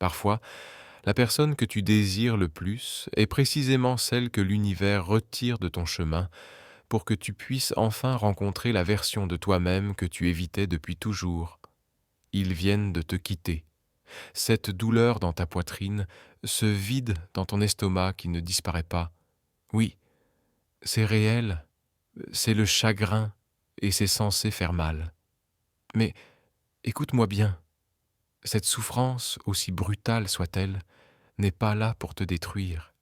Parfois, la personne que tu désires le plus est précisément celle que l'univers retire de ton chemin pour que tu puisses enfin rencontrer la version de toi-même que tu évitais depuis toujours. Ils viennent de te quitter. Cette douleur dans ta poitrine, ce vide dans ton estomac qui ne disparaît pas. Oui, c'est réel, c'est le chagrin et c'est censé faire mal. Mais écoute-moi bien, cette souffrance, aussi brutale soit-elle, n'est pas là pour te détruire.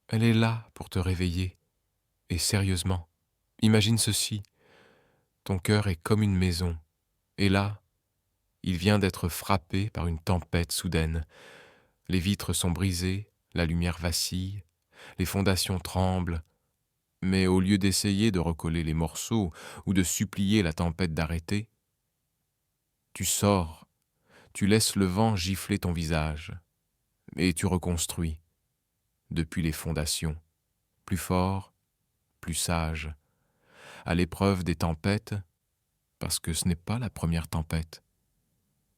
Elle est là pour te réveiller. Et sérieusement, imagine ceci, ton cœur est comme une maison, et là, il vient d'être frappé par une tempête soudaine. Les vitres sont brisées, la lumière vacille, les fondations tremblent, mais au lieu d'essayer de recoller les morceaux ou de supplier la tempête d'arrêter, tu sors, tu laisses le vent gifler ton visage, et tu reconstruis, depuis les fondations, plus fort, plus sage, à l'épreuve des tempêtes, parce que ce n'est pas la première tempête,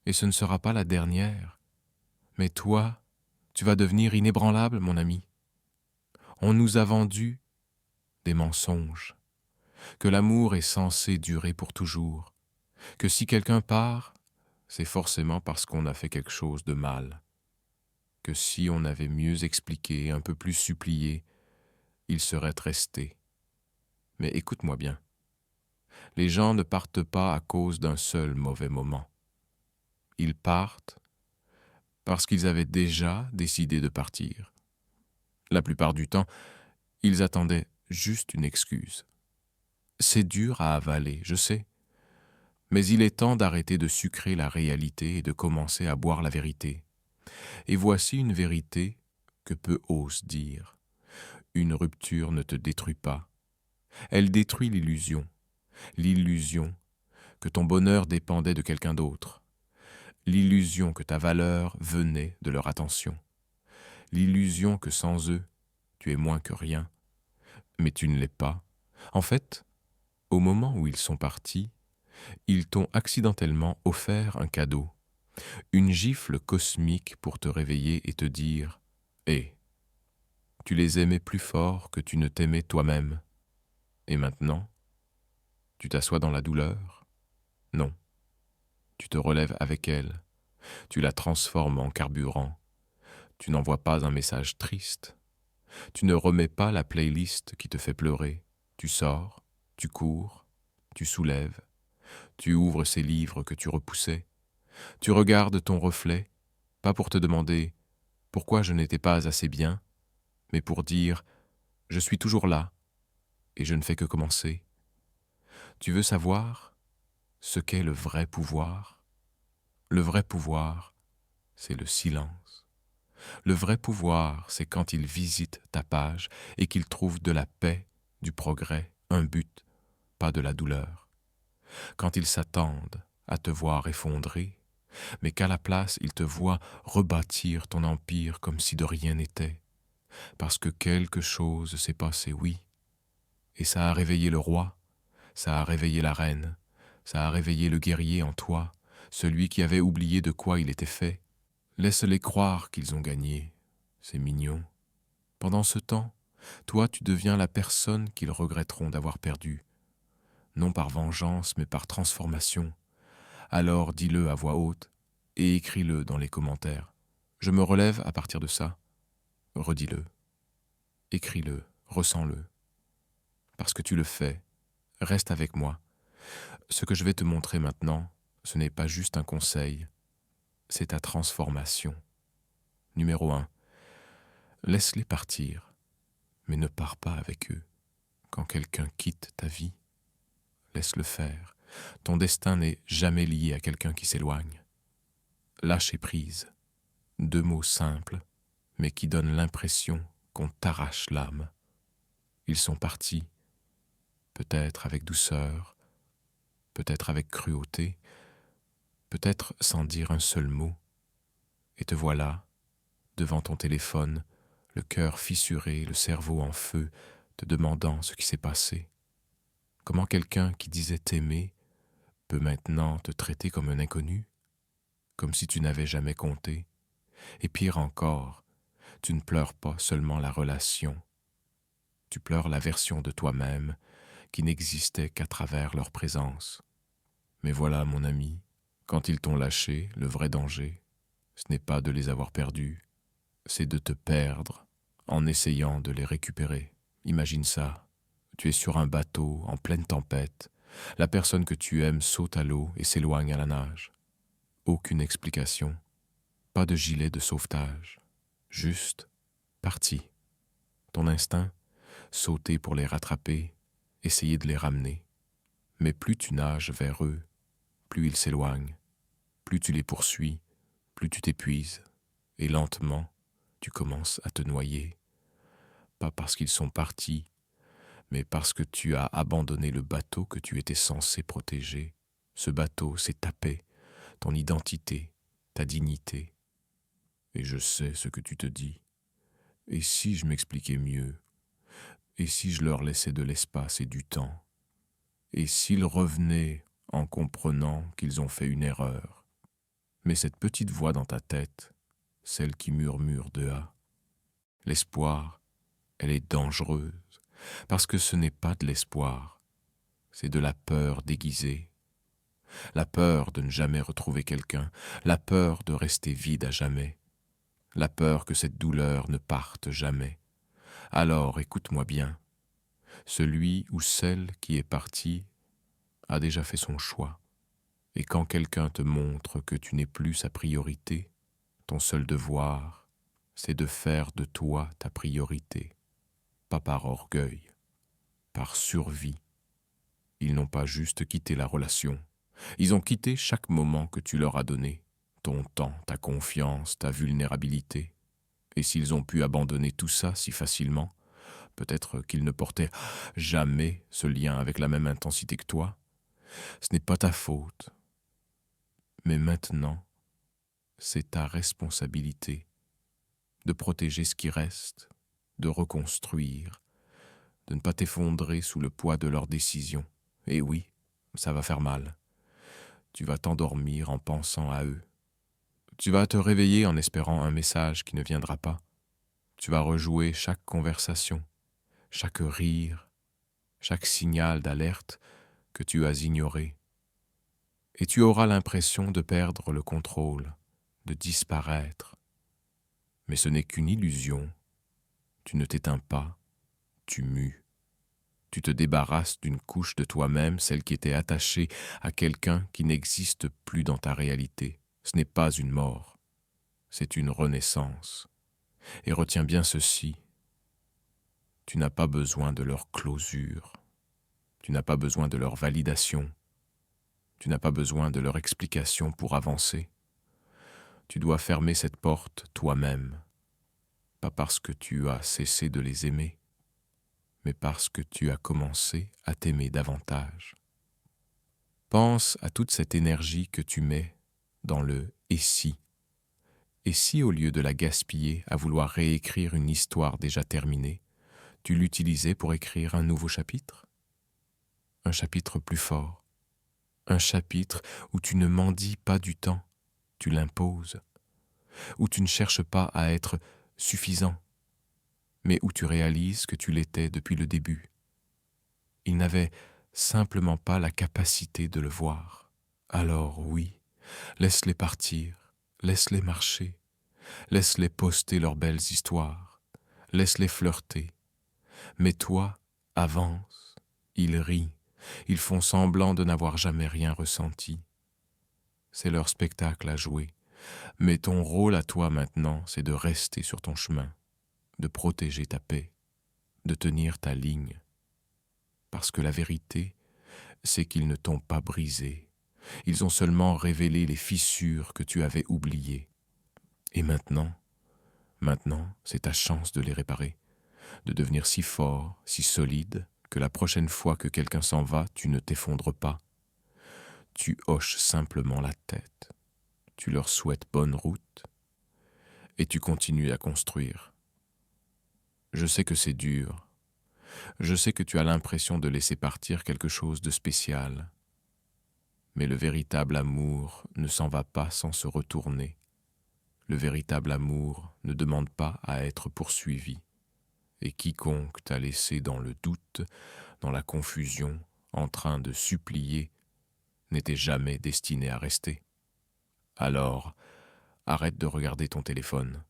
et ce ne sera pas la dernière. Mais toi, tu vas devenir inébranlable, mon ami. On nous a vendu des mensonges, que l'amour est censé durer pour toujours, que si quelqu'un part, c'est forcément parce qu'on a fait quelque chose de mal, que si on avait mieux expliqué, un peu plus supplié, il serait resté. Mais écoute-moi bien, les gens ne partent pas à cause d'un seul mauvais moment. Ils partent parce qu'ils avaient déjà décidé de partir. La plupart du temps, ils attendaient juste une excuse. C'est dur à avaler, je sais, mais il est temps d'arrêter de sucrer la réalité et de commencer à boire la vérité. Et voici une vérité que peu osent dire. Une rupture ne te détruit pas. Elle détruit l'illusion que ton bonheur dépendait de quelqu'un d'autre, l'illusion que ta valeur venait de leur attention, l'illusion que sans eux, tu es moins que rien, mais tu ne l'es pas. En fait, au moment où ils sont partis, ils t'ont accidentellement offert un cadeau, une gifle cosmique pour te réveiller et te dire « Hé, tu les aimais plus fort que tu ne t'aimais toi-même. Et maintenant, tu t'assois dans la douleur? Non, tu te relèves avec elle, tu la transformes en carburant, tu n'envoies pas un message triste, tu ne remets pas la playlist qui te fait pleurer, tu sors, tu cours, tu soulèves, tu ouvres ces livres que tu repoussais, tu regardes ton reflet, pas pour te demander pourquoi je n'étais pas assez bien, mais pour dire je suis toujours là et je ne fais que commencer. Tu veux savoir ce qu'est le vrai pouvoir? Le vrai pouvoir, c'est le silence. Le vrai pouvoir, c'est quand il visite ta page et qu'il trouve de la paix, du progrès, un but, pas de la douleur. Quand ils s'attendent à te voir effondrer, mais qu'à la place, ils te voient rebâtir ton empire comme si de rien n'était. Parce que quelque chose s'est passé, oui, et ça a réveillé le roi, ça a réveillé la reine, ça a réveillé le guerrier en toi, celui qui avait oublié de quoi il était fait. Laisse-les croire qu'ils ont gagné, c'est mignon. Pendant ce temps, toi tu deviens la personne qu'ils regretteront d'avoir perdue, non par vengeance mais par transformation. Alors dis-le à voix haute et écris-le dans les commentaires. Je me relève à partir de ça. Redis-le, écris-le, ressens-le. Parce que tu le fais, reste avec moi. Ce que je vais te montrer maintenant, ce n'est pas juste un conseil, c'est ta transformation. Numéro 1. Laisse-les partir, mais ne pars pas avec eux. Quand quelqu'un quitte ta vie, laisse-le faire. Ton destin n'est jamais lié à quelqu'un qui s'éloigne. Lâcher prise. 2 mots simples, mais qui donnent l'impression qu'on t'arrache l'âme. Ils sont partis, peut-être avec douceur, peut-être avec cruauté, peut-être sans dire un seul mot. Et te voilà, devant ton téléphone, le cœur fissuré, le cerveau en feu, te demandant ce qui s'est passé. Comment quelqu'un qui disait t'aimer peut maintenant te traiter comme un inconnu, comme si tu n'avais jamais compté. Et pire encore, tu ne pleures pas seulement la relation, tu pleures la version de toi-même qui n'existait qu'à travers leur présence. Mais voilà, mon ami, quand ils t'ont lâché, le vrai danger, ce n'est pas de les avoir perdus, c'est de te perdre en essayant de les récupérer. Imagine ça, tu es sur un bateau en pleine tempête, la personne que tu aimes saute à l'eau et s'éloigne à la nage. Aucune explication, pas de gilet de sauvetage, juste parti. Ton instinct, sauter pour les rattraper, essayer de les ramener. Mais plus tu nages vers eux, plus ils s'éloignent, plus tu les poursuis, plus tu t'épuises, et lentement, tu commences à te noyer. Pas parce qu'ils sont partis, mais parce que tu as abandonné le bateau que tu étais censé protéger. Ce bateau, c'est ta paix, ton identité, ta dignité. Et je sais ce que tu te dis. Et si je m'expliquais mieux? Et si je leur laissais de l'espace et du temps? Et s'ils revenaient en comprenant qu'ils ont fait une erreur? Mais cette petite voix dans ta tête, celle qui murmure dehors, l'espoir, elle est dangereuse, parce que ce n'est pas de l'espoir, c'est de la peur déguisée. La peur de ne jamais retrouver quelqu'un, la peur de rester vide à jamais, la peur que cette douleur ne parte jamais. Alors écoute-moi bien, celui ou celle qui est parti a déjà fait son choix. Et quand quelqu'un te montre que tu n'es plus sa priorité, ton seul devoir, c'est de faire de toi ta priorité, pas par orgueil, par survie. Ils n'ont pas juste quitté la relation, ils ont quitté chaque moment que tu leur as donné, ton temps, ta confiance, ta vulnérabilité. Et s'ils ont pu abandonner tout ça si facilement, peut-être qu'ils ne portaient jamais ce lien avec la même intensité que toi. Ce n'est pas ta faute. Mais maintenant, c'est ta responsabilité de protéger ce qui reste, de reconstruire, de ne pas t'effondrer sous le poids de leurs décisions. Et oui, ça va faire mal. Tu vas t'endormir en pensant à eux. Tu vas te réveiller en espérant un message qui ne viendra pas. Tu vas rejouer chaque conversation, chaque rire, chaque signal d'alerte que tu as ignoré. Et tu auras l'impression de perdre le contrôle, de disparaître. Mais ce n'est qu'une illusion. Tu ne t'éteins pas, tu mues. Tu te débarrasses d'une couche de toi-même, celle qui était attachée à quelqu'un qui n'existe plus dans ta réalité. Ce n'est pas une mort, c'est une renaissance. Et retiens bien ceci, tu n'as pas besoin de leur closure, tu n'as pas besoin de leur validation, tu n'as pas besoin de leur explication pour avancer. Tu dois fermer cette porte toi-même, pas parce que tu as cessé de les aimer, mais parce que tu as commencé à t'aimer davantage. Pense à toute cette énergie que tu mets dans le « et si ». Et si au lieu de la gaspiller à vouloir réécrire une histoire déjà terminée, tu l'utilisais pour écrire un nouveau chapitre? Un chapitre plus fort, un chapitre où tu ne mendies pas du temps, tu l'imposes, où tu ne cherches pas à être suffisant, mais où tu réalises que tu l'étais depuis le début. Ils n'avaient simplement pas la capacité de le voir. Alors oui, laisse-les partir, laisse-les marcher, laisse-les poster leurs belles histoires, laisse-les flirter. Mais toi, avance, ils rient, ils font semblant de n'avoir jamais rien ressenti. C'est leur spectacle à jouer, mais ton rôle à toi maintenant, c'est de rester sur ton chemin, de protéger ta paix, de tenir ta ligne. Parce que la vérité, c'est qu'ils ne t'ont pas brisé. Ils ont seulement révélé les fissures que tu avais oubliées. Et maintenant, c'est ta chance de les réparer, de devenir si fort, si solide, que la prochaine fois que quelqu'un s'en va, tu ne t'effondres pas. Tu hoches simplement la tête. Tu leur souhaites bonne route et tu continues à construire. Je sais que c'est dur. Je sais que tu as l'impression de laisser partir quelque chose de spécial. Mais le véritable amour ne s'en va pas sans se retourner. Le véritable amour ne demande pas à être poursuivi, et quiconque t'a laissé dans le doute, dans la confusion, en train de supplier, n'était jamais destiné à rester. Alors, arrête de regarder ton téléphone,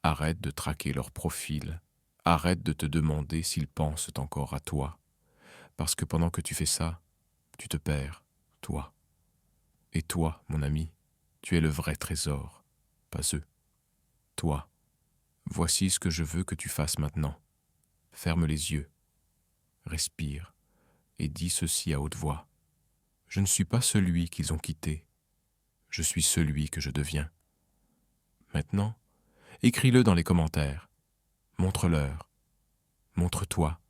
arrête de traquer leur profil, arrête de te demander s'ils pensent encore à toi, parce que pendant que tu fais ça, tu te perds, toi. Et toi, mon ami, tu es le vrai trésor, pas eux. Toi, voici ce que je veux que tu fasses maintenant. Ferme les yeux, respire, et dis ceci à haute voix. Je ne suis pas celui qu'ils ont quitté, je suis celui que je deviens. Maintenant, écris-le dans les commentaires, montre-leur, montre-toi,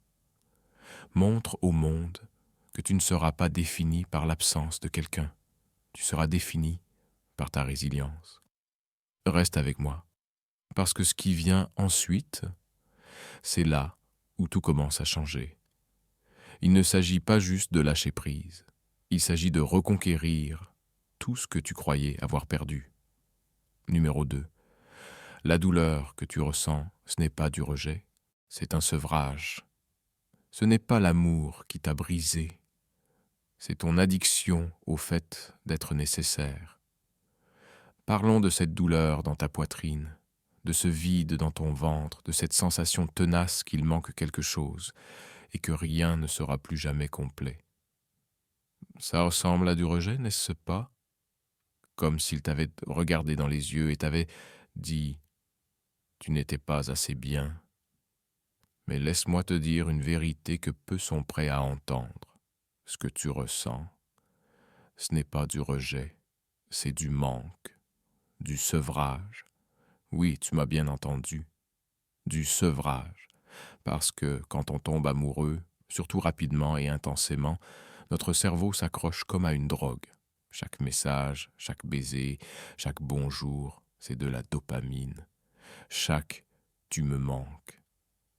montre au monde que tu ne seras pas défini par l'absence de quelqu'un, tu seras défini par ta résilience. Reste avec moi, parce que ce qui vient ensuite, c'est là où tout commence à changer. Il ne s'agit pas juste de lâcher prise, il s'agit de reconquérir tout ce que tu croyais avoir perdu. Numéro 2. La douleur que tu ressens, ce n'est pas du rejet, c'est un sevrage. Ce n'est pas l'amour qui t'a brisé, c'est ton addiction au fait d'être nécessaire. Parlons de cette douleur dans ta poitrine, de ce vide dans ton ventre, de cette sensation tenace qu'il manque quelque chose et que rien ne sera plus jamais complet. Ça ressemble à du rejet, n'est-ce pas? Comme s'il t'avait regardé dans les yeux et t'avait dit « Tu n'étais pas assez bien ». Mais laisse-moi te dire une vérité que peu sont prêts à entendre. Ce que tu ressens, ce n'est pas du rejet, c'est du manque, du sevrage. Oui, tu m'as bien entendu, du sevrage. Parce que quand on tombe amoureux, surtout rapidement et intensément, notre cerveau s'accroche comme à une drogue. Chaque message, chaque baiser, chaque bonjour, c'est de la dopamine. Chaque « tu me manques »,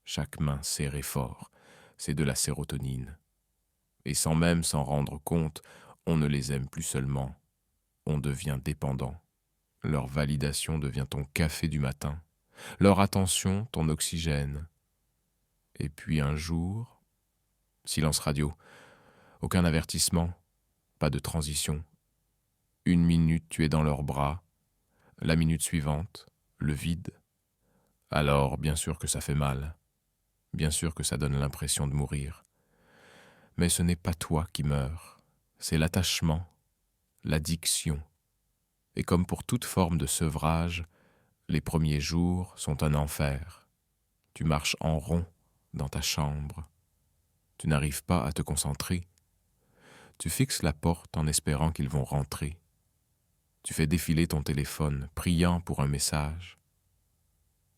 chaque main serrée fort, c'est de la sérotonine. Et sans même s'en rendre compte, on ne les aime plus seulement, on devient dépendant. Leur validation devient ton café du matin, leur attention ton oxygène. Et puis un jour, silence radio, aucun avertissement, pas de transition. 1 minute tu es dans leurs bras, la minute suivante, le vide. Alors bien sûr que ça fait mal, bien sûr que ça donne l'impression de mourir. Mais ce n'est pas toi qui meurs, c'est l'attachement, l'addiction. Et comme pour toute forme de sevrage, les premiers jours sont un enfer. Tu marches en rond dans ta chambre. Tu n'arrives pas à te concentrer. Tu fixes la porte en espérant qu'ils vont rentrer. Tu fais défiler ton téléphone, priant pour un message.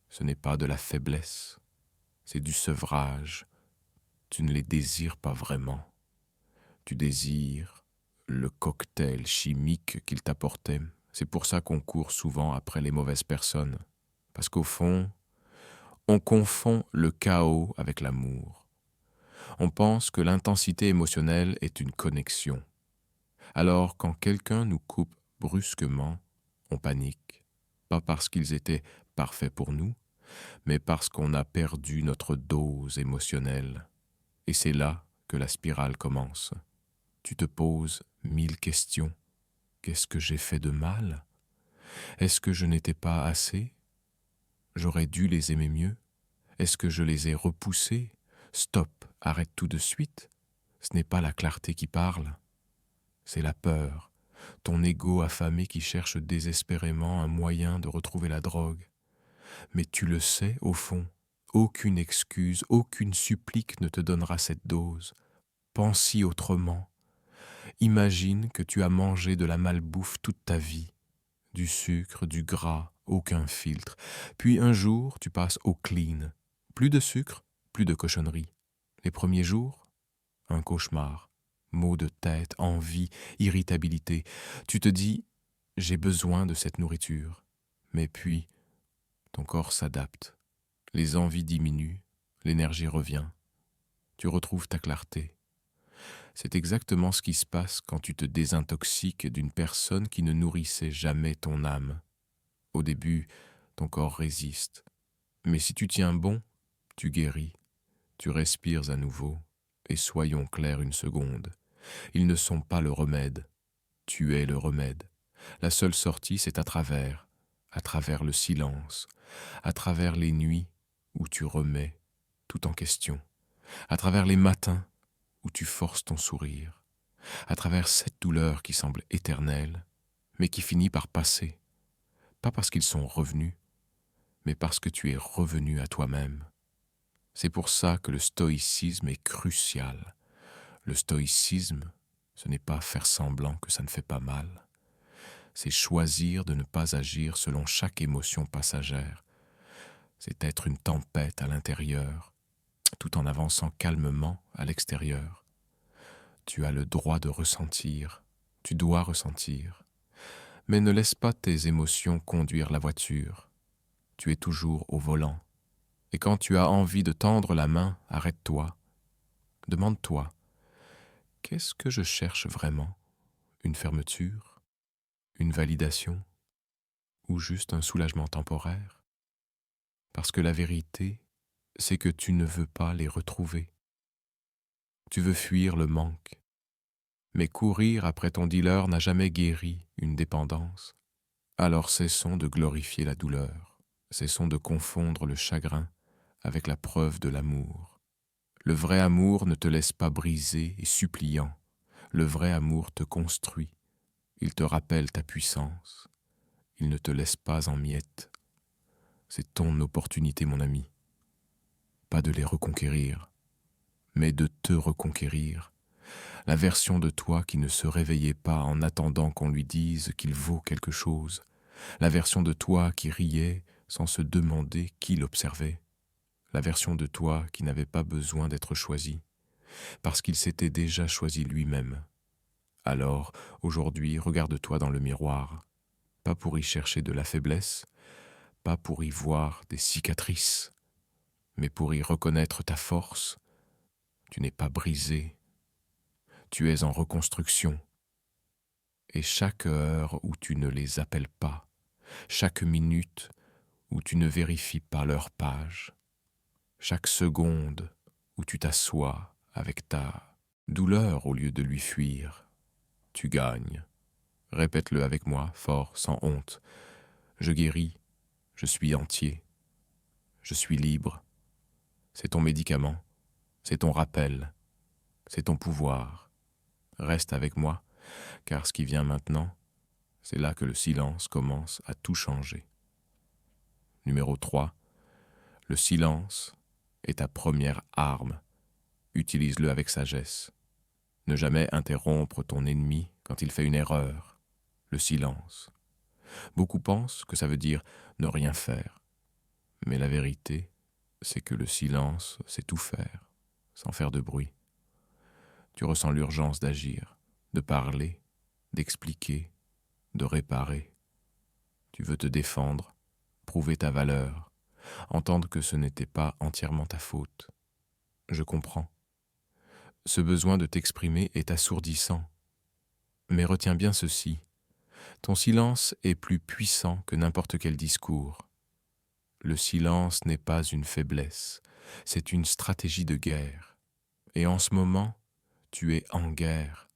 Ce n'est pas de la faiblesse, c'est du sevrage. Tu ne les désires pas vraiment. Tu désires le cocktail chimique qu'ils t'apportaient. C'est pour ça qu'on court souvent après les mauvaises personnes. Parce qu'au fond, on confond le chaos avec l'amour. On pense que l'intensité émotionnelle est une connexion. Alors quand quelqu'un nous coupe brusquement, on panique. Pas parce qu'ils étaient parfaits pour nous, mais parce qu'on a perdu notre dose émotionnelle. Et c'est là que la spirale commence. Tu te poses 1000 questions. Qu'est-ce que j'ai fait de mal? Est-ce que je n'étais pas assez? J'aurais dû les aimer mieux? Est-ce que je les ai repoussés? Stop, arrête tout de suite. Ce n'est pas la clarté qui parle, c'est la peur, ton ego affamé qui cherche désespérément un moyen de retrouver la drogue. Mais tu le sais, au fond, aucune excuse, aucune supplique ne te donnera cette dose. Pense-y autrement. Imagine que tu as mangé de la malbouffe toute ta vie, du sucre, du gras, aucun filtre. Puis un jour, tu passes au clean. Plus de sucre, plus de cochonnerie. Les premiers jours, un cauchemar. Maux de tête, envie, irritabilité. Tu te dis, j'ai besoin de cette nourriture. Mais puis, ton corps s'adapte. Les envies diminuent, l'énergie revient. Tu retrouves ta clarté. C'est exactement ce qui se passe quand tu te désintoxiques d'une personne qui ne nourrissait jamais ton âme. Au début, ton corps résiste. Mais si tu tiens bon, tu guéris, tu respires à nouveau, et soyons clairs une seconde. Ils ne sont pas le remède, tu es le remède. La seule sortie, c'est à travers le silence, à travers les nuits où tu remets tout en question, à travers les matins où tu forces ton sourire, à travers cette douleur qui semble éternelle, mais qui finit par passer, pas parce qu'ils sont revenus, mais parce que tu es revenu à toi-même. C'est pour ça que le stoïcisme est crucial. Le stoïcisme, ce n'est pas faire semblant que ça ne fait pas mal, c'est choisir de ne pas agir selon chaque émotion passagère, c'est être une tempête à l'intérieur, tout en avançant calmement à l'extérieur. Tu as le droit de ressentir, tu dois ressentir, mais ne laisse pas tes émotions conduire la voiture. Tu es toujours au volant. Et quand tu as envie de tendre la main, arrête-toi. Demande-toi, qu'est-ce que je cherche vraiment? Une fermeture? Une validation? Ou juste un soulagement temporaire? Parce que la vérité, c'est que tu ne veux pas les retrouver. Tu veux fuir le manque. Mais courir après ton dealer n'a jamais guéri une dépendance. Alors cessons de glorifier la douleur. Cessons de confondre le chagrin avec la preuve de l'amour. Le vrai amour ne te laisse pas brisé et suppliant. Le vrai amour te construit. Il te rappelle ta puissance. Il ne te laisse pas en miettes. C'est ton opportunité, mon ami. Pas de les reconquérir, mais de te reconquérir. La version de toi qui ne se réveillait pas en attendant qu'on lui dise qu'il vaut quelque chose. La version de toi qui riait sans se demander qui l'observait. La version de toi qui n'avait pas besoin d'être choisie, parce qu'il s'était déjà choisi lui-même. Alors, aujourd'hui, regarde-toi dans le miroir, pas pour y chercher de la faiblesse, pas pour y voir des cicatrices, mais pour y reconnaître ta force. Tu n'es pas brisé, tu es en reconstruction. Et chaque heure où tu ne les appelles pas, chaque minute où tu ne vérifies pas leur page, chaque seconde où tu t'assois avec ta douleur au lieu de lui fuir, tu gagnes. Répète-le avec moi, fort, sans honte. Je guéris, je suis entier, je suis libre. C'est ton médicament, c'est ton rappel, c'est ton pouvoir. Reste avec moi, car ce qui vient maintenant, c'est là que le silence commence à tout changer. Numéro 3. Le silence est ta première arme. Utilise-le avec sagesse. Ne jamais interrompre ton ennemi quand il fait une erreur. Le silence. Beaucoup pensent que ça veut dire ne rien faire. Mais la vérité, c'est que le silence, c'est tout faire, sans faire de bruit. Tu ressens l'urgence d'agir, de parler, d'expliquer, de réparer. Tu veux te défendre, prouver ta valeur, entendre que ce n'était pas entièrement ta faute. Je comprends. Ce besoin de t'exprimer est assourdissant. Mais retiens bien ceci, ton silence est plus puissant que n'importe quel discours. Le silence n'est pas une faiblesse, c'est une stratégie de guerre. Et en ce moment, tu es en guerre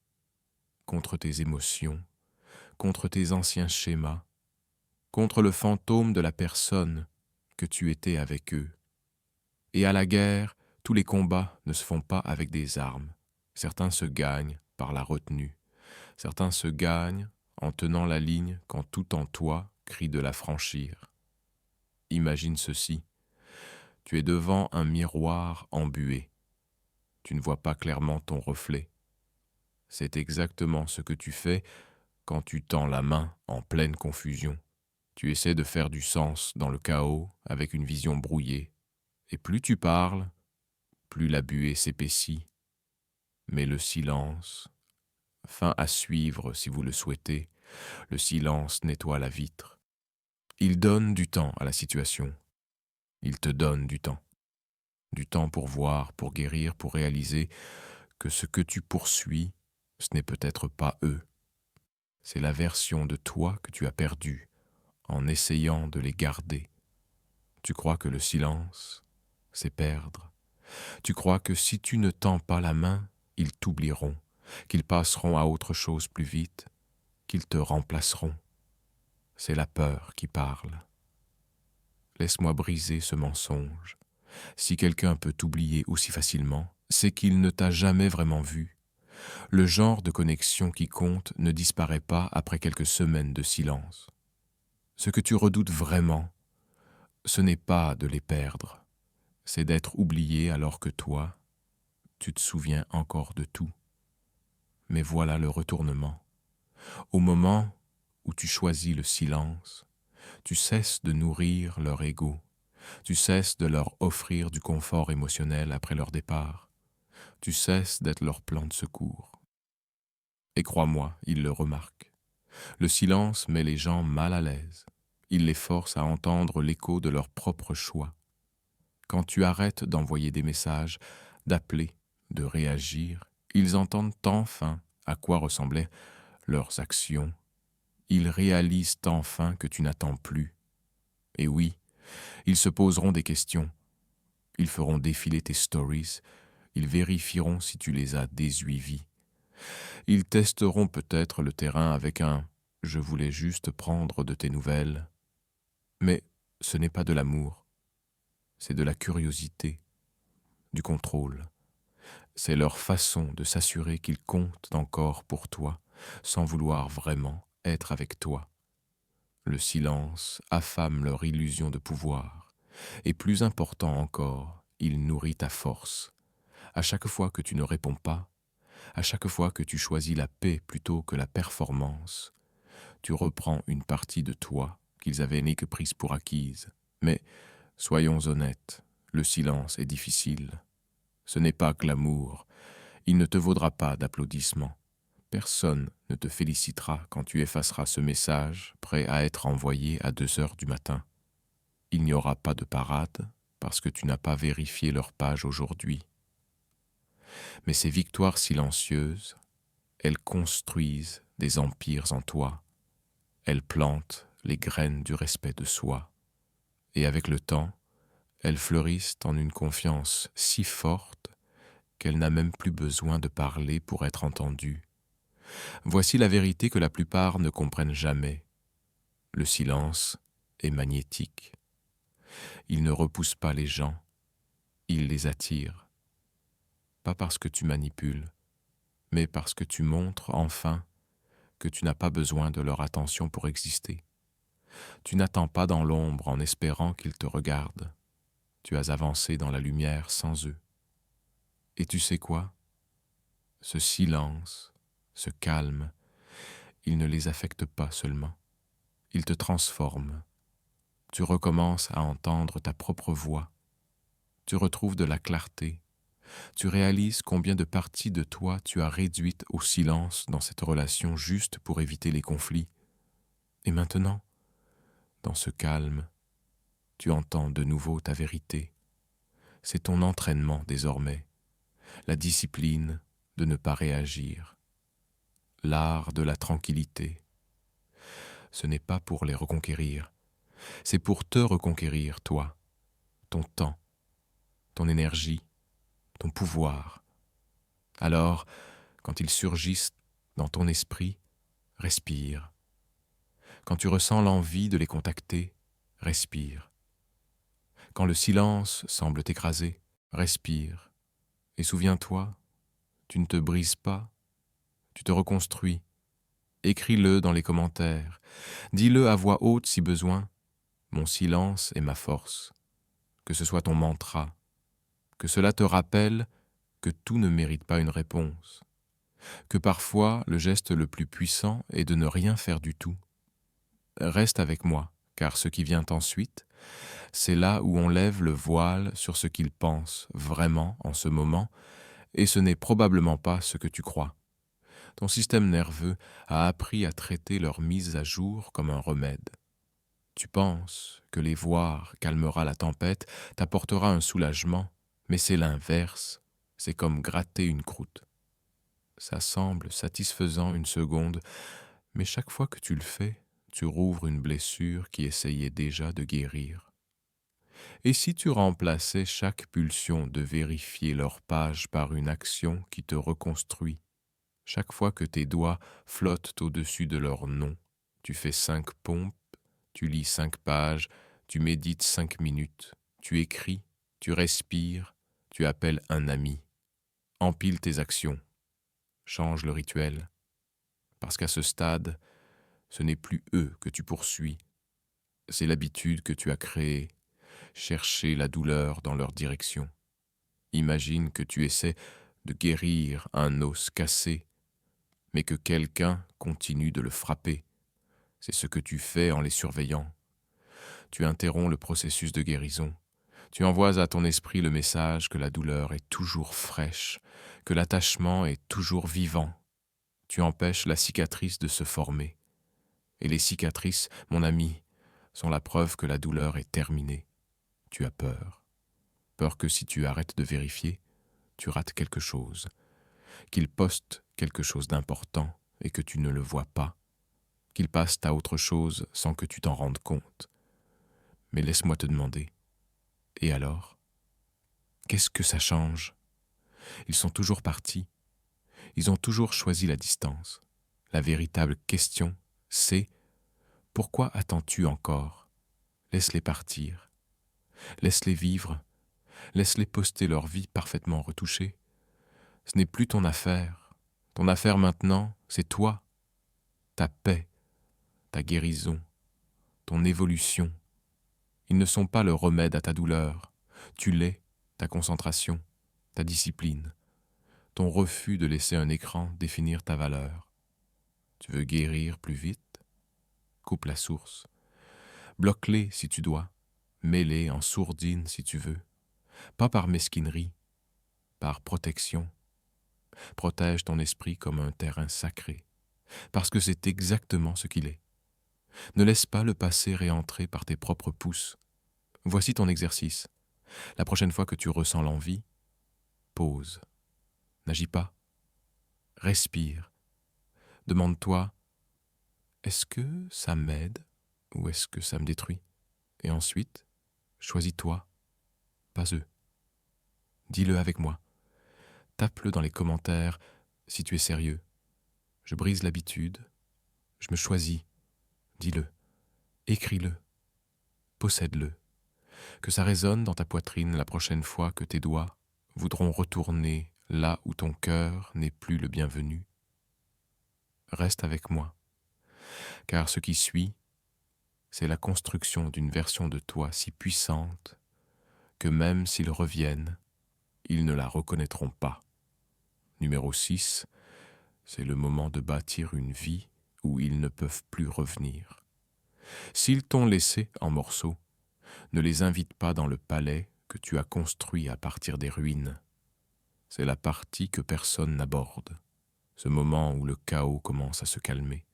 contre tes émotions, contre tes anciens schémas, contre le fantôme de la personne que tu étais avec eux. Et à la guerre, tous les combats ne se font pas avec des armes. Certains se gagnent par la retenue. Certains se gagnent en tenant la ligne quand tout en toi crie de la franchir. Imagine ceci. Tu es devant un miroir embué. Tu ne vois pas clairement ton reflet. C'est exactement ce que tu fais quand tu tends la main en pleine confusion. Tu essaies de faire du sens dans le chaos avec une vision brouillée. Et plus tu parles, plus la buée s'épaissit. Mais le silence, fin à suivre si vous le souhaitez, le silence nettoie la vitre. Il donne du temps à la situation. Il te donne du temps. Du temps pour voir, pour guérir, pour réaliser que ce que tu poursuis, ce n'est peut-être pas eux. C'est la version de toi que tu as perdue en essayant de les garder. Tu crois que le silence, c'est perdre. Tu crois que si tu ne tends pas la main, ils t'oublieront, qu'ils passeront à autre chose plus vite, qu'ils te remplaceront. C'est la peur qui parle. Laisse-moi briser ce mensonge. Si quelqu'un peut t'oublier aussi facilement, c'est qu'il ne t'a jamais vraiment vu. Le genre de connexion qui compte ne disparaît pas après quelques semaines de silence. Ce que tu redoutes vraiment, ce n'est pas de les perdre, c'est d'être oublié alors que toi, tu te souviens encore de tout. Mais voilà le retournement. Au moment où tu choisis le silence, tu cesses de nourrir leur ego, tu cesses de leur offrir du confort émotionnel après leur départ, tu cesses d'être leur plan de secours. Et crois-moi, ils le remarquent. Le silence met les gens mal à l'aise. Il les force à entendre l'écho de leur propre choix. Quand tu arrêtes d'envoyer des messages, d'appeler, de réagir, ils entendent enfin à quoi ressemblaient leurs actions. Ils réalisent enfin que tu n'attends plus. Et oui, ils se poseront des questions. Ils feront défiler tes stories. Ils vérifieront si tu les as désuivis. Ils testeront peut-être le terrain avec un « je voulais juste prendre de tes nouvelles ». Mais ce n'est pas de l'amour, c'est de la curiosité, du contrôle. C'est leur façon de s'assurer qu'ils comptent encore pour toi, sans vouloir vraiment être avec toi. Le silence affame leur illusion de pouvoir, et plus important encore, il nourrit ta force. À chaque fois que tu ne réponds pas, à chaque fois que tu choisis la paix plutôt que la performance, tu reprends une partie de toi qu'ils avaient n'est que prise pour acquise. Mais soyons honnêtes, le silence est difficile. Ce n'est pas que l'amour. Il ne te vaudra pas d'applaudissements. Personne ne te félicitera quand tu effaceras ce message prêt à être envoyé à 2 heures du matin. Il n'y aura pas de parade parce que tu n'as pas vérifié leur page aujourd'hui. Mais ces victoires silencieuses, elles construisent des empires en toi. Elles plantent les graines du respect de soi. Et avec le temps, elles fleurissent en une confiance si forte qu'elle n'a même plus besoin de parler pour être entendue. Voici la vérité que la plupart ne comprennent jamais. Le silence est magnétique. Il ne repousse pas les gens, il les attire. Pas parce que tu manipules, mais parce que tu montres enfin que tu n'as pas besoin de leur attention pour exister. Tu n'attends pas dans l'ombre en espérant qu'ils te regardent. Tu as avancé dans la lumière sans eux. Et tu sais quoi? Ce silence, ce calme, il ne les affecte pas seulement. Il te transforme. Tu recommences à entendre ta propre voix. Tu retrouves de la clarté. Tu réalises combien de parties de toi tu as réduites au silence dans cette relation juste pour éviter les conflits. Et maintenant, dans ce calme, tu entends de nouveau ta vérité. C'est ton entraînement désormais, la discipline de ne pas réagir, l'art de la tranquillité. Ce n'est pas pour les reconquérir, c'est pour te reconquérir, toi, ton temps, ton énergie, ton pouvoir. Alors, quand ils surgissent dans ton esprit, respire. Quand tu ressens l'envie de les contacter, respire. Quand le silence semble t'écraser, respire. Et souviens-toi, tu ne te brises pas, tu te reconstruis. Écris-le dans les commentaires. Dis-le à voix haute si besoin. Mon silence est ma force. Que ce soit ton mantra. Que cela te rappelle que tout ne mérite pas une réponse. Que parfois, le geste le plus puissant est de ne rien faire du tout. Reste avec moi, car ce qui vient ensuite, c'est là où on lève le voile sur ce qu'ils pensent vraiment en ce moment, et ce n'est probablement pas ce que tu crois. Ton système nerveux a appris à traiter leur mise à jour comme un remède. Tu penses que les voir calmera la tempête, t'apportera un soulagement, mais c'est l'inverse, c'est comme gratter une croûte. Ça semble satisfaisant une seconde, mais chaque fois que tu le fais, tu rouvres une blessure qui essayait déjà de guérir. Et si tu remplaçais chaque pulsion de vérifier leur page par une action qui te reconstruit, chaque fois que tes doigts flottent au-dessus de leur nom, tu fais 5 pompes, tu lis 5 pages, tu médites 5 minutes, tu écris, tu respires, tu appelles un ami. Empile tes actions, change le rituel, parce qu'à ce stade, ce n'est plus eux que tu poursuis, c'est l'habitude que tu as créée, chercher la douleur dans leur direction. Imagine que tu essaies de guérir un os cassé, mais que quelqu'un continue de le frapper. C'est ce que tu fais en les surveillant. Tu interromps le processus de guérison. Tu envoies à ton esprit le message que la douleur est toujours fraîche, que l'attachement est toujours vivant. Tu empêches la cicatrice de se former. Et les cicatrices, mon ami, sont la preuve que la douleur est terminée. Tu as peur. Peur que si tu arrêtes de vérifier, tu rates quelque chose, qu'il poste quelque chose d'important et que tu ne le vois pas, qu'il passe à autre chose sans que tu t'en rendes compte. Mais laisse-moi te demander, et alors? Qu'est-ce que ça change? Ils sont toujours partis, ils ont toujours choisi la distance. La véritable question, c'est pourquoi attends-tu encore? Laisse-les partir, laisse-les vivre, laisse-les poster leur vie parfaitement retouchée. Ce n'est plus ton affaire. Ton affaire maintenant, c'est toi, ta paix, ta guérison, ton évolution. Ils ne sont pas le remède à ta douleur. Tu l'es, ta concentration, ta discipline, ton refus de laisser un écran définir ta valeur. Tu veux guérir plus vite? Coupe la source. Bloque-les si tu dois. Mets-les en sourdine si tu veux. Pas par mesquinerie, par protection. Protège ton esprit comme un terrain sacré, parce que c'est exactement ce qu'il est. Ne laisse pas le passé réentrer par tes propres pouces. Voici ton exercice. La prochaine fois que tu ressens l'envie, pause. N'agis pas. Respire. Demande-toi, est-ce que ça m'aide ou est-ce que ça me détruit? Et ensuite, choisis-toi, pas eux. Dis-le avec moi. Tape-le dans les commentaires si tu es sérieux. Je brise l'habitude. Je me choisis. Dis-le. Écris-le. Possède-le. Que ça résonne dans ta poitrine la prochaine fois que tes doigts voudront retourner là où ton cœur n'est plus le bienvenu. Reste avec moi, car ce qui suit, c'est la construction d'une version de toi si puissante que même s'ils reviennent, ils ne la reconnaîtront pas. Numéro 6, c'est le moment de bâtir une vie où ils ne peuvent plus revenir. S'ils t'ont laissé en morceaux, ne les invite pas dans le palais que tu as construit à partir des ruines. C'est la partie que personne n'aborde, ce moment où le chaos commence à se calmer,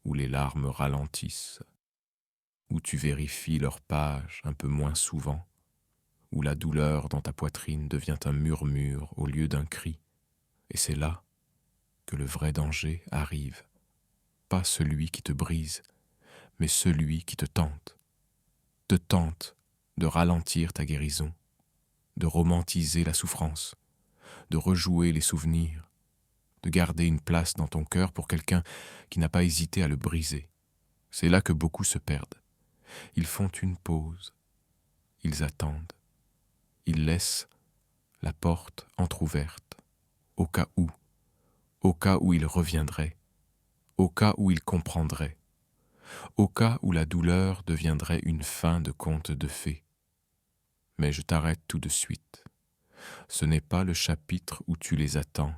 où les larmes ralentissent, où tu vérifies leurs pages un peu moins souvent, où la douleur dans ta poitrine devient un murmure au lieu d'un cri. Et c'est là que le vrai danger arrive, pas celui qui te brise, mais celui qui te tente de ralentir ta guérison, de romantiser la souffrance, de rejouer les souvenirs, de garder une place dans ton cœur pour quelqu'un qui n'a pas hésité à le briser. C'est là que beaucoup se perdent. Ils font une pause, ils attendent, ils laissent la porte entr'ouverte, au cas où ils reviendraient, au cas où ils comprendraient, au cas où la douleur deviendrait une fin de conte de fées. Mais je t'arrête tout de suite. Ce n'est pas le chapitre où tu les attends,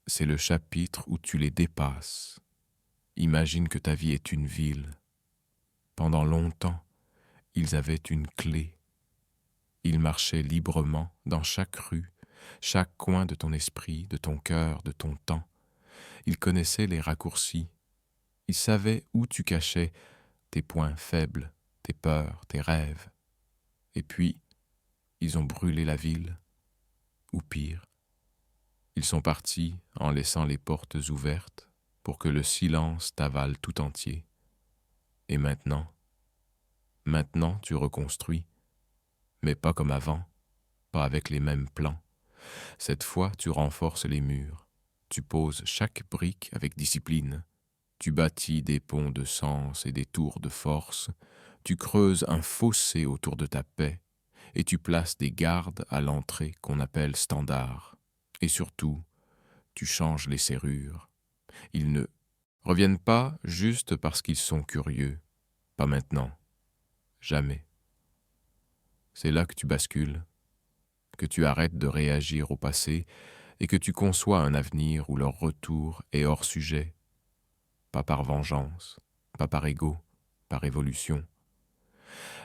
c'est le chapitre où tu les dépasses. Imagine que ta vie est une ville. Pendant longtemps, ils avaient une clé. Ils marchaient librement dans chaque rue, chaque coin de ton esprit, de ton cœur, de ton temps. Ils connaissaient les raccourcis. Ils savaient où tu cachais tes points faibles, tes peurs, tes rêves. Et puis, ils ont brûlé la ville, ou pire. Ils sont partis en laissant les portes ouvertes pour que le silence t'avale tout entier. Et maintenant, maintenant tu reconstruis, mais pas comme avant, pas avec les mêmes plans. Cette fois, tu renforces les murs. Tu poses chaque brique avec discipline. Tu bâtis des ponts de sens et des tours de force. Tu creuses un fossé autour de ta paix et tu places des gardes à l'entrée qu'on appelle standards. Et surtout, tu changes les serrures. Ils ne reviennent pas juste parce qu'ils sont curieux. Pas maintenant. Jamais. C'est là que tu bascules, que tu arrêtes de réagir au passé et que tu conçois un avenir où leur retour est hors sujet, pas par vengeance, pas par ego, par évolution.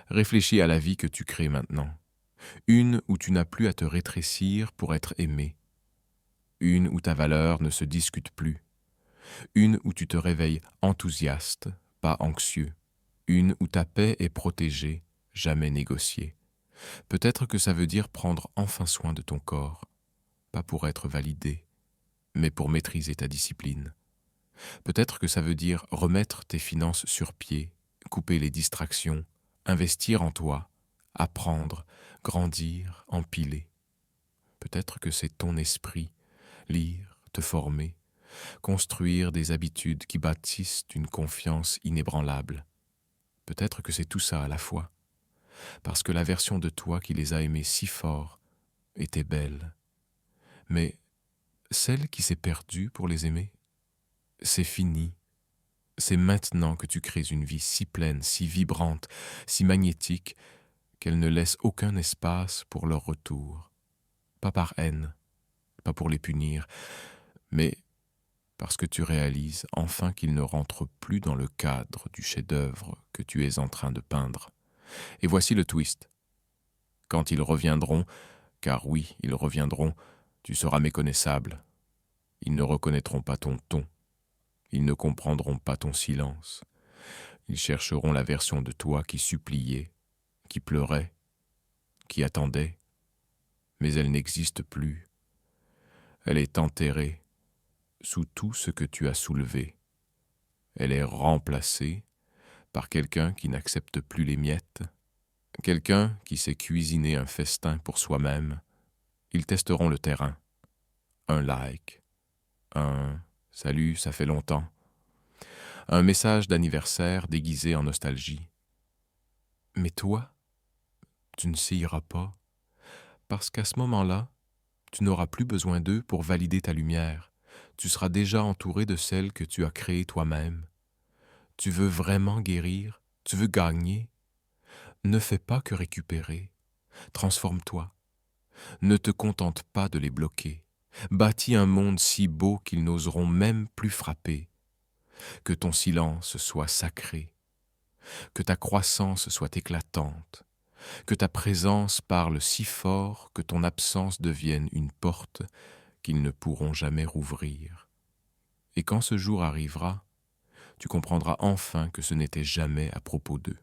Réfléchis à la vie que tu crées maintenant, une où tu n'as plus à te rétrécir pour être aimé, une où ta valeur ne se discute plus, une où tu te réveilles enthousiaste, pas anxieux, une où ta paix est protégée, jamais négociée. Peut-être que ça veut dire prendre enfin soin de ton corps, pas pour être validé, mais pour maîtriser ta discipline. Peut-être que ça veut dire remettre tes finances sur pied, couper les distractions, investir en toi, apprendre, grandir, empiler. Peut-être que c'est ton esprit, lire, te former, construire des habitudes qui bâtissent une confiance inébranlable. Peut-être que c'est tout ça à la fois, parce que la version de toi qui les a aimés si fort était belle. Mais celle qui s'est perdue pour les aimer, c'est fini. C'est maintenant que tu crées une vie si pleine, si vibrante, si magnétique, qu'elle ne laisse aucun espace pour leur retour. Pas par haine, pas pour les punir, mais parce que tu réalises enfin qu'ils ne rentrent plus dans le cadre du chef-d'œuvre que tu es en train de peindre. Et voici le twist. Quand ils reviendront, car oui, ils reviendront, tu seras méconnaissable. Ils ne reconnaîtront pas ton ton. Ils ne comprendront pas ton silence. Ils chercheront la version de toi qui suppliait, qui pleurait, qui attendait, mais elle n'existe plus. Elle est enterrée sous tout ce que tu as soulevé. Elle est remplacée par quelqu'un qui n'accepte plus les miettes, quelqu'un qui sait cuisiner un festin pour soi-même. Ils testeront le terrain. Un like, un « salut, ça fait longtemps », un message d'anniversaire déguisé en nostalgie. Mais toi, tu ne séiras pas, parce qu'à ce moment-là, tu n'auras plus besoin d'eux pour valider ta lumière. Tu seras déjà entouré de celle que tu as créée toi-même. Tu veux vraiment guérir, tu veux gagner. Ne fais pas que récupérer. Transforme-toi. Ne te contente pas de les bloquer. Bâtis un monde si beau qu'ils n'oseront même plus frapper. Que ton silence soit sacré. Que ta croissance soit éclatante. Que ta présence parle si fort que ton absence devienne une porte qu'ils ne pourront jamais rouvrir. Et quand ce jour arrivera, tu comprendras enfin que ce n'était jamais à propos d'eux.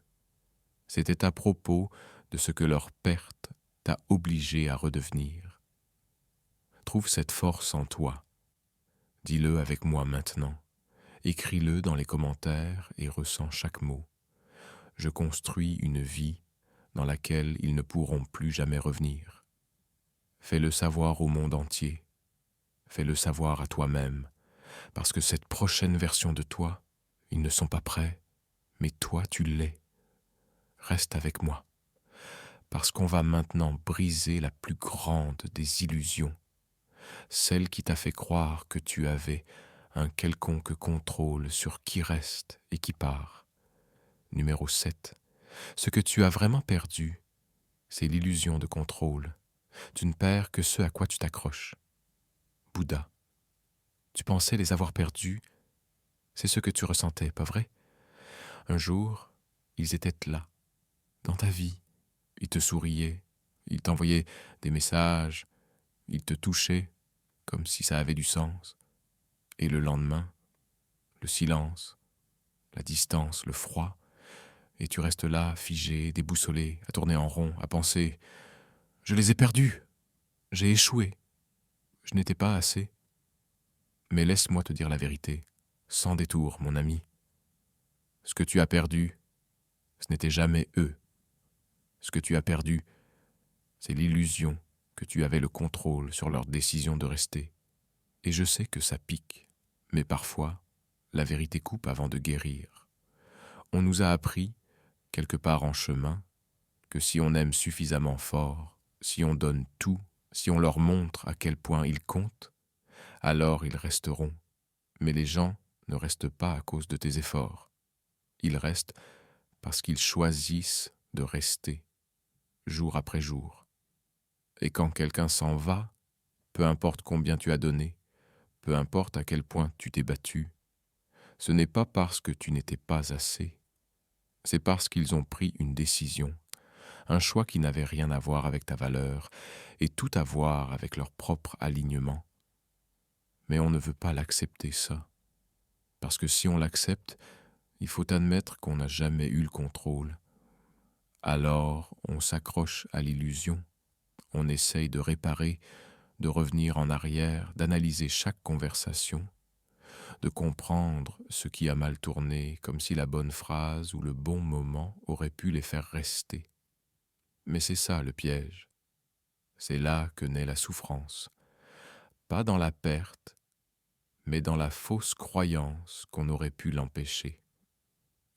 C'était à propos de ce que leur perte t'a obligé à redevenir. Trouve cette force en toi. Dis-le avec moi maintenant. Écris-le dans les commentaires et ressens chaque mot. Je construis une vie dans laquelle ils ne pourront plus jamais revenir. Fais-le savoir au monde entier. Fais-le savoir à toi-même, parce que cette prochaine version de toi, ils ne sont pas prêts, mais toi tu l'es. Reste avec moi, parce qu'on va maintenant briser la plus grande des illusions, celle qui t'a fait croire que tu avais un quelconque contrôle sur qui reste et qui part. Numéro 7. Ce que tu as vraiment perdu, c'est l'illusion de contrôle. Tu ne perds que ce à quoi tu t'accroches. Bouddha. Tu pensais les avoir perdus, c'est ce que tu ressentais, pas vrai? Un jour, ils étaient là, dans ta vie. Ils te souriaient, ils t'envoyaient des messages, ils te touchaient, comme si ça avait du sens. Et le lendemain, le silence, la distance, le froid, et tu restes là, figé, déboussolé, à tourner en rond, à penser « Je les ai perdus, j'ai échoué, je n'étais pas assez. » Mais laisse-moi te dire la vérité, sans détour, mon ami. Ce que tu as perdu, ce n'était jamais eux. Ce que tu as perdu, c'est l'illusion que tu avais le contrôle sur leur décision de rester. Et je sais que ça pique, mais parfois, la vérité coupe avant de guérir. On nous a appris, quelque part en chemin, que si on aime suffisamment fort, si on donne tout, si on leur montre à quel point ils comptent, alors ils resteront. Mais les gens ne restent pas à cause de tes efforts. Ils restent parce qu'ils choisissent de rester, jour après jour. Et quand quelqu'un s'en va, peu importe combien tu as donné, peu importe à quel point tu t'es battu, ce n'est pas parce que tu n'étais pas assez, c'est parce qu'ils ont pris une décision, un choix qui n'avait rien à voir avec ta valeur et tout à voir avec leur propre alignement. Mais on ne veut pas l'accepter, ça. Parce que si on l'accepte, il faut admettre qu'on n'a jamais eu le contrôle. Alors, on s'accroche à l'illusion, on essaye de réparer, de revenir en arrière, d'analyser chaque conversation, de comprendre ce qui a mal tourné, comme si la bonne phrase ou le bon moment aurait pu les faire rester. Mais c'est ça le piège. C'est là que naît la souffrance. Pas dans la perte, mais dans la fausse croyance qu'on aurait pu l'empêcher.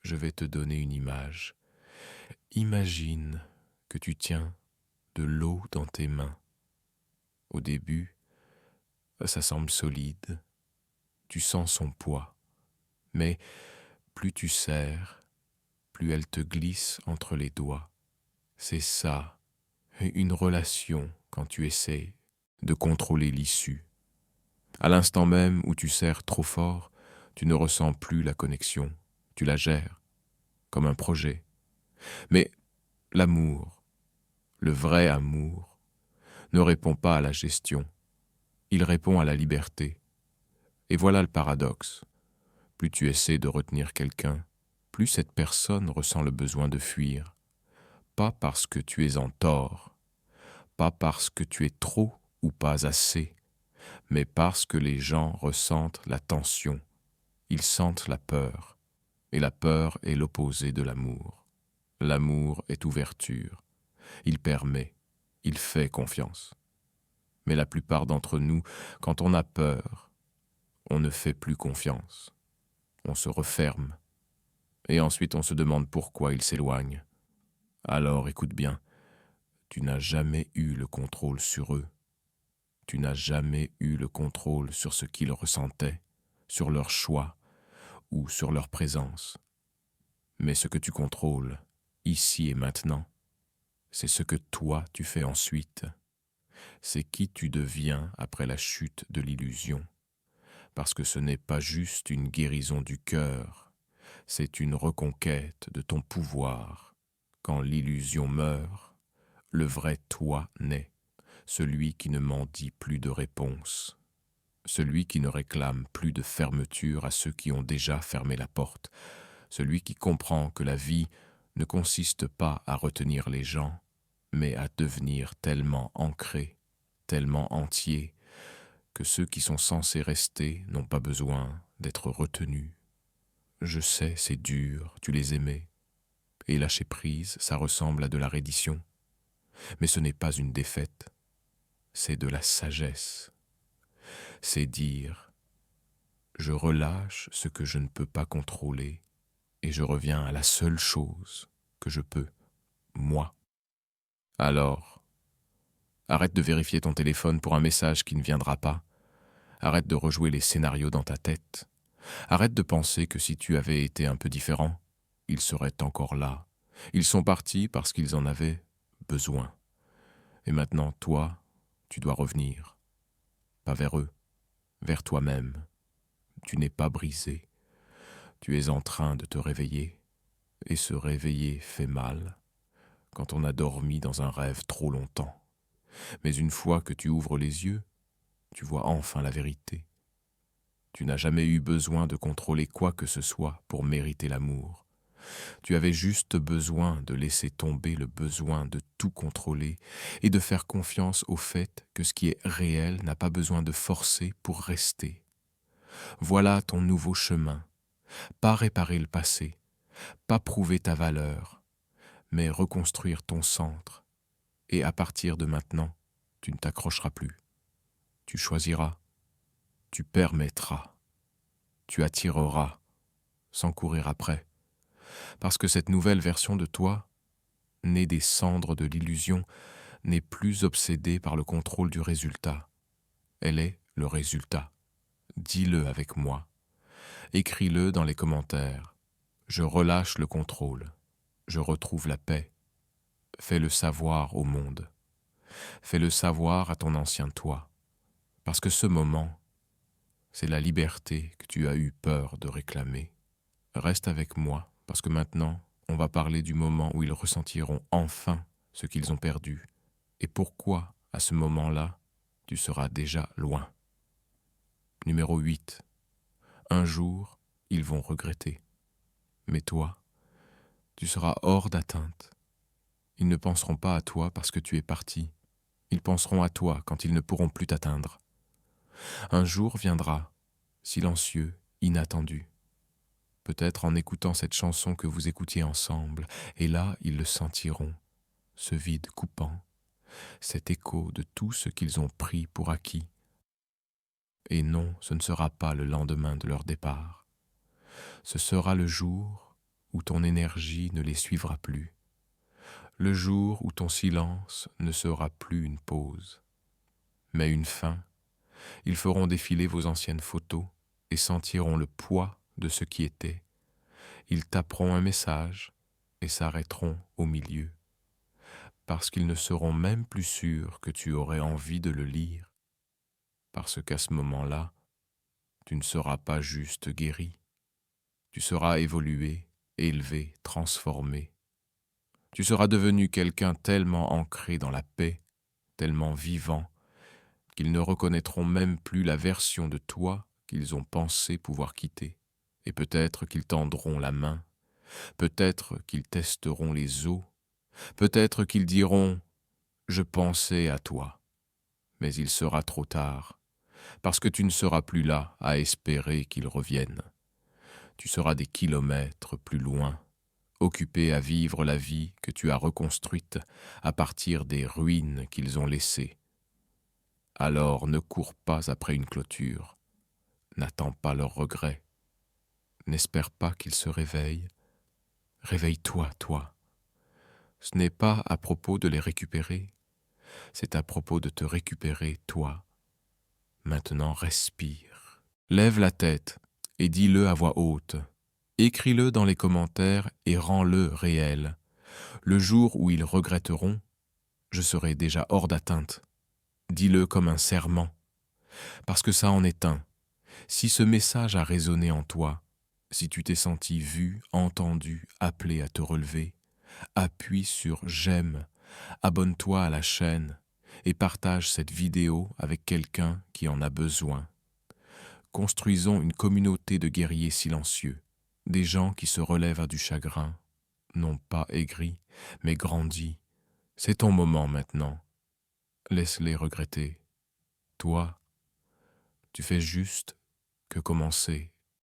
Je vais te donner une image. Imagine que tu tiens de l'eau dans tes mains. Au début, ça semble solide, tu sens son poids, mais plus tu serres, plus elle te glisse entre les doigts. C'est ça, une relation quand tu essaies de contrôler l'issue. À l'instant même où tu serres trop fort, tu ne ressens plus la connexion, tu la gères, comme un projet. Mais l'amour, le vrai amour, ne répond pas à la gestion, il répond à la liberté. Et voilà le paradoxe. Plus tu essaies de retenir quelqu'un, plus cette personne ressent le besoin de fuir. Pas parce que tu es en tort, pas parce que tu es trop ou pas assez, mais parce que les gens ressentent la tension, ils sentent la peur. Et la peur est l'opposé de l'amour. L'amour est ouverture, il permet, il fait confiance. Mais la plupart d'entre nous, quand on a peur, on ne fait plus confiance. On se referme. Et ensuite on se demande pourquoi il s'éloigne. Alors écoute bien, tu n'as jamais eu le contrôle sur eux. Tu n'as jamais eu le contrôle sur ce qu'ils ressentaient, sur leur choix ou sur leur présence. Mais ce que tu contrôles, ici et maintenant, c'est ce que toi tu fais ensuite. C'est qui tu deviens après la chute de l'illusion. Parce que ce n'est pas juste une guérison du cœur, c'est une reconquête de ton pouvoir. Quand l'illusion meurt, le vrai toi naît, celui qui ne mendie plus de réponse, celui qui ne réclame plus de fermeture à ceux qui ont déjà fermé la porte, celui qui comprend que la vie ne consiste pas à retenir les gens, mais à devenir tellement ancré, tellement entier, que ceux qui sont censés rester n'ont pas besoin d'être retenus. Je sais, c'est dur, tu les aimais, et lâcher prise, ça ressemble à de la reddition. Mais ce n'est pas une défaite, c'est de la sagesse. C'est dire, je relâche ce que je ne peux pas contrôler, et je reviens à la seule chose que je peux, moi. Alors, arrête de vérifier ton téléphone pour un message qui ne viendra pas. Arrête de rejouer les scénarios dans ta tête. Arrête de penser que si tu avais été un peu différent, ils seraient encore là. Ils sont partis parce qu'ils en avaient besoin. Et maintenant, toi, tu dois revenir. Pas vers eux, vers toi-même. Tu n'es pas brisé. Tu es en train de te réveiller. Et se réveiller fait mal quand on a dormi dans un rêve trop longtemps. Mais une fois que tu ouvres les yeux, tu vois enfin la vérité. Tu n'as jamais eu besoin de contrôler quoi que ce soit pour mériter l'amour. Tu avais juste besoin de laisser tomber le besoin de tout contrôler et de faire confiance au fait que ce qui est réel n'a pas besoin de forcer pour rester. Voilà ton nouveau chemin. Pas réparer le passé, Pas prouver ta valeur, mais reconstruire ton centre. Et à partir de maintenant, tu ne t'accrocheras plus. Tu choisiras, tu permettras, tu attireras, sans courir après. Parce que cette nouvelle version de toi, née des cendres de l'illusion, n'est plus obsédée par le contrôle du résultat. Elle est le résultat. Dis-le avec moi. Écris-le dans les commentaires. Je relâche le contrôle. Je retrouve la paix. Fais-le savoir au monde. Fais-le savoir à ton ancien toi. Parce que ce moment, c'est la liberté que tu as eu peur de réclamer. Reste avec moi, parce que maintenant, on va parler du moment où ils ressentiront enfin ce qu'ils ont perdu. Et pourquoi, à ce moment-là, tu seras déjà loin. Numéro 8. Un jour, ils vont regretter. Mais toi, tu seras hors d'atteinte. Ils ne penseront pas à toi parce que tu es parti. Ils penseront à toi quand ils ne pourront plus t'atteindre. Un jour viendra, silencieux, inattendu. Peut-être en écoutant cette chanson que vous écoutiez ensemble, et là ils le sentiront, ce vide coupant, cet écho de tout ce qu'ils ont pris pour acquis. Et non, ce ne sera pas le lendemain de leur départ. Ce sera le jour où ton énergie ne les suivra plus, le jour où ton silence ne sera plus une pause, mais une fin. Ils feront défiler vos anciennes photos et sentiront le poids de ce qui était. Ils taperont un message et s'arrêteront au milieu, parce qu'ils ne seront même plus sûrs que tu aurais envie de le lire, parce qu'à ce moment-là, tu ne seras pas juste guéri, tu seras évolué, élevé, transformé. Tu seras devenu quelqu'un tellement ancré dans la paix, tellement vivant, qu'ils ne reconnaîtront même plus la version de toi qu'ils ont pensé pouvoir quitter. Et peut-être qu'ils tendront la main, peut-être qu'ils testeront les os, peut-être qu'ils diront « je pensais à toi ». Mais il sera trop tard, parce que tu ne seras plus là à espérer qu'ils reviennent. Tu seras des kilomètres plus loin, occupé à vivre la vie que tu as reconstruite à partir des ruines qu'ils ont laissées. Alors ne cours pas après une clôture, n'attends pas leurs regrets, n'espère pas qu'ils se réveillent. Réveille-toi, toi. Ce n'est pas à propos de les récupérer, c'est à propos de te récupérer, toi. Maintenant respire. Lève la tête et dis-le à voix haute. Écris-le dans les commentaires et rends-le réel. Le jour où ils regretteront, je serai déjà hors d'atteinte. Dis-le comme un serment, parce que ça en est un. Si ce message a résonné en toi, si tu t'es senti vu, entendu, appelé à te relever, appuie sur j'aime, abonne-toi à la chaîne et partage cette vidéo avec quelqu'un qui en a besoin. Construisons une communauté de guerriers silencieux, des gens qui se relèvent à du chagrin, non pas aigris, mais grandis. C'est ton moment maintenant. Laisse-les regretter. Toi, tu fais juste que commencer